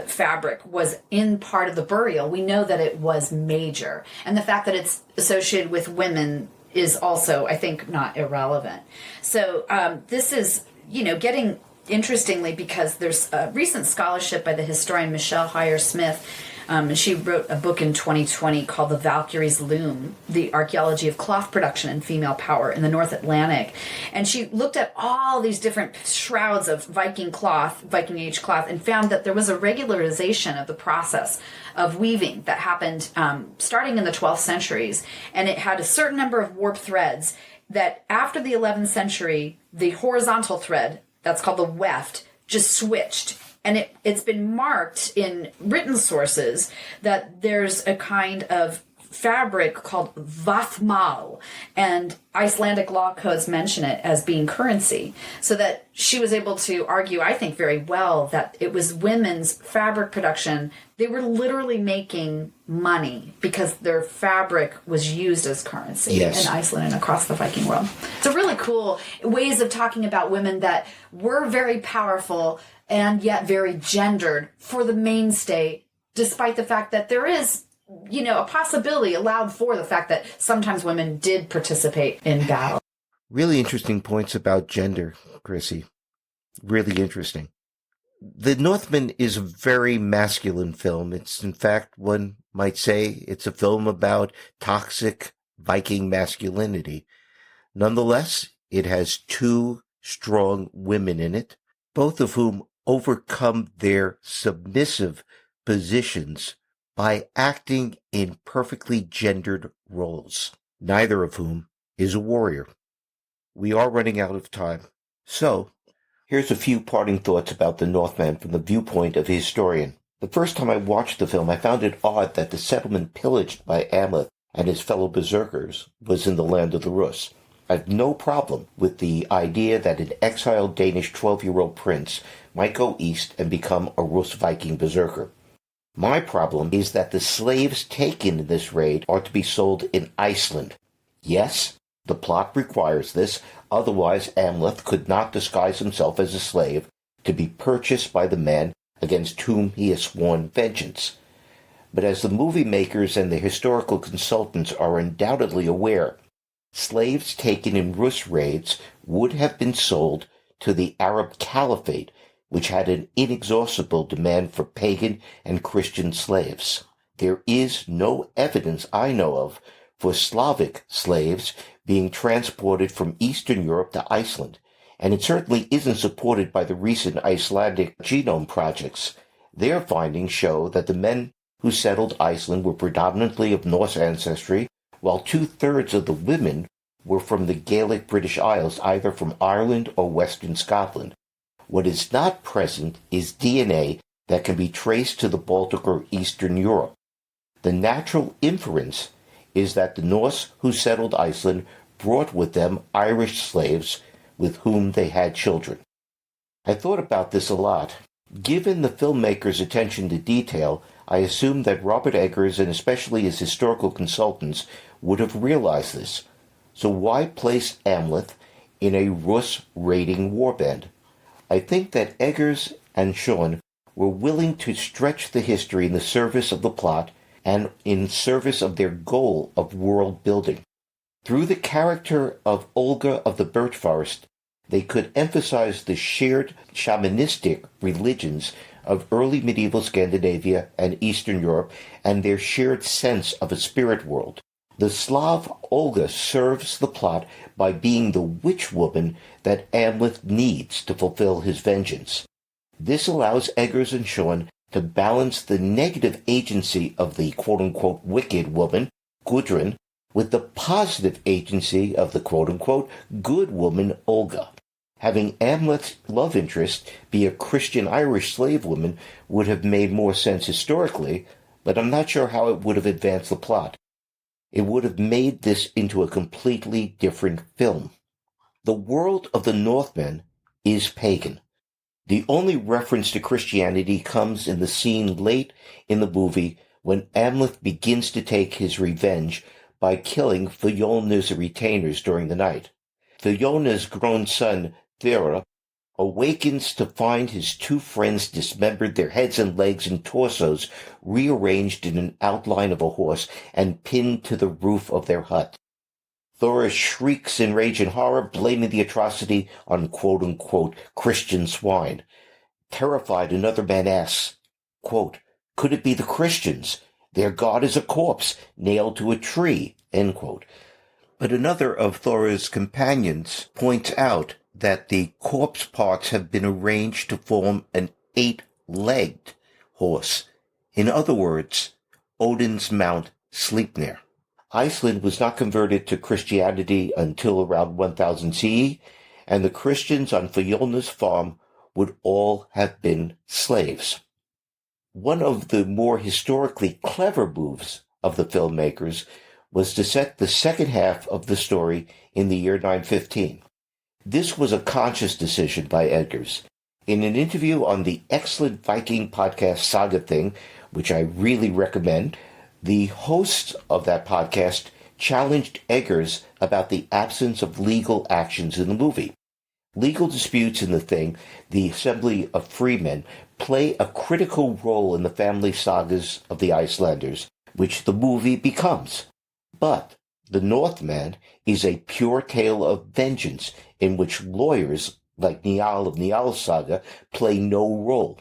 fabric was in part of the burial, we know that it was major. And the fact that it's associated with women is also, I think, not irrelevant. So this is, getting... Interestingly, because there's a recent scholarship by the historian Michelle Heyer-Smith, and she wrote a book in 2020 called The Valkyrie's Loom, The Archaeology of Cloth Production and Female Power in the North Atlantic. And she looked at all these different shrouds of Viking age cloth, and found that there was a regularization of the process of weaving that happened starting in the 12th centuries. And it had a certain number of warp threads that after the 11th century, the horizontal thread, that's called the weft, just switched. And it's been marked in written sources that there's a kind of fabric called vathmal, and Icelandic law codes mention it as being currency. So that she was able to argue, I think very well, that it was women's fabric production. They were literally making money because their fabric was used as currency in Iceland and across the Viking world. It's a really cool ways of talking about women that were very powerful and yet very gendered for the mainstay, despite the fact that there is a possibility allowed for the fact that sometimes women did participate in battle. Really interesting points about gender, Chrissy. Really interesting. The Northman is a very masculine film. It's, in fact, one might say it's a film about toxic Viking masculinity. Nonetheless, it has 2 strong women in it, both of whom overcome their submissive positions by acting in perfectly gendered roles, neither of whom is a warrior. We are running out of time. So, here's a few parting thoughts about the Northman from the viewpoint of a historian. The first time I watched the film, I found it odd that the settlement pillaged by Amleth and his fellow Berserkers was in the land of the Rus. I have no problem with the idea that an exiled Danish 12-year-old prince might go east and become a Rus Viking Berserker. My problem is that the slaves taken in this raid are to be sold in Iceland. Yes, the plot requires this, otherwise Amleth could not disguise himself as a slave to be purchased by the men against whom he has sworn vengeance. But as the movie makers and the historical consultants are undoubtedly aware, slaves taken in Rus raids would have been sold to the Arab Caliphate, which had an inexhaustible demand for pagan and Christian slaves. There is no evidence I know of for Slavic slaves being transported from Eastern Europe to Iceland, and it certainly isn't supported by the recent Icelandic genome projects. Their findings show that the men who settled Iceland were predominantly of Norse ancestry, while 2/3 of the women were from the Gaelic British Isles, either from Ireland or Western Scotland. What is not present is DNA that can be traced to the Baltic or Eastern Europe. The natural inference is that the Norse who settled Iceland brought with them Irish slaves with whom they had children. I thought about this a lot. Given the filmmaker's attention to detail, I assumed that Robert Eggers and especially his historical consultants would have realized this. So why place Amleth in a Rus raiding warband? I think that Eggers and Sean were willing to stretch the history in the service of the plot and in service of their goal of world building. Through the character of Olga of the Birch Forest, they could emphasize the shared shamanistic religions of early medieval Scandinavia and Eastern Europe and their shared sense of a spirit world. The Slav Olga serves the plot by being the witch woman that Amleth needs to fulfill his vengeance. This allows Eggers and Sean to balance the negative agency of the quote-unquote wicked woman, Gudrun, with the positive agency of the quote-unquote good woman, Olga. Having Amleth's love interest be a Christian Irish slave woman would have made more sense historically, but I'm not sure how it would have advanced the plot. It would have made this into a completely different film. The world of the Northmen is pagan. The only reference to Christianity comes in the scene late in the movie when Amleth begins to take his revenge by killing Fiona's retainers during the night. Fiona's grown son, Thera, awakens to find his two friends dismembered, their heads and legs and torsos rearranged in an outline of a horse and pinned to the roof of their hut. Thora shrieks in rage and horror, blaming the atrocity on quote-unquote Christian swine. Terrified, another man asks, quote, could it be the Christians? Their god is a corpse nailed to a tree, end quote. But another of Thora's companions points out that the corpse parts have been arranged to form an 8-legged horse. In other words, Odin's Mount Sleipnir. Iceland was not converted to Christianity until around 1000 CE, and the Christians on Fiona's farm would all have been slaves. One of the more historically clever moves of the filmmakers was to set the second half of the story in the year 915. This was a conscious decision by Eggers. In an interview on the excellent Viking podcast Saga Thing, which I really recommend, the hosts of that podcast challenged Eggers about the absence of legal actions in the movie. Legal disputes in the thing, the Assembly of Freemen, play a critical role in the family sagas of the Icelanders, which the movie becomes. But the Northman is a pure tale of vengeance in which lawyers, like Njal of Njal's saga, play no role.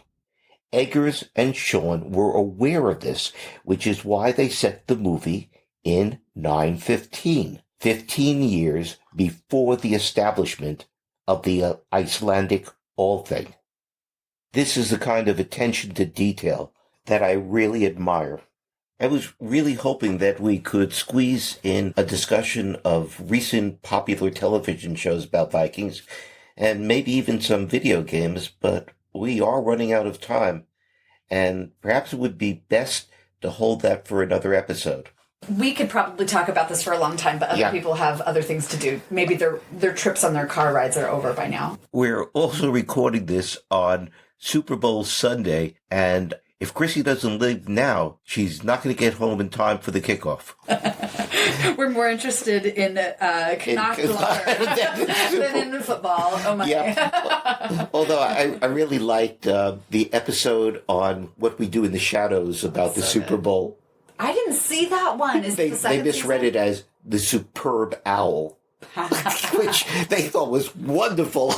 Eggers and Sean were aware of this, which is why they set the movie in 915, 15 years before the establishment of the Icelandic Althing. This is the kind of attention to detail that I really admire. I was really hoping that we could squeeze in a discussion of recent popular television shows about Vikings, and maybe even some video games, but we are running out of time, and perhaps it would be best to hold that for another episode. We could probably talk about this for a long time, but other people have other things to do. Maybe their trips on their car rides are over by now. We're also recording this on Super Bowl Sunday, and if Chrissie doesn't leave now, she's not going to get home in time for the kickoff. We're more interested in Canuck than in football. Oh my! Yeah. Although I really liked the episode on what we do in the shadows about the Super Bowl. I didn't see that one. They misread it as the superb owl, which they thought was wonderful.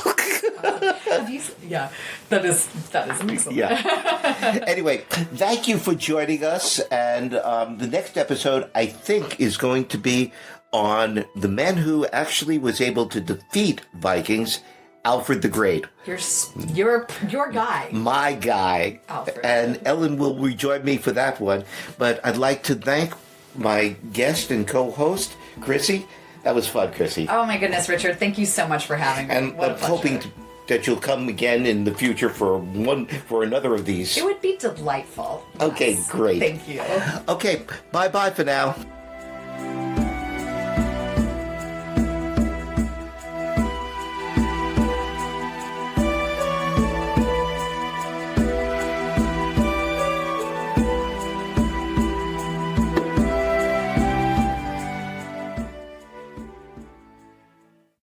Yeah, that is amazing. Yeah. Anyway, thank you for joining us. And the next episode, I think, is going to be on the man who actually was able to defeat Vikings, Alfred the Great. Your guy. My guy. Alfred. And Ellen will rejoin me for that one. But I'd like to thank my guest and co-host, Chrissie. That was fun, Chrissie. Oh my goodness, Richard. Thank you so much for having me. And I'm hoping that you'll come again in the future for another of these. It would be delightful. Okay, yes. great. Thank you. Okay, bye-bye for now.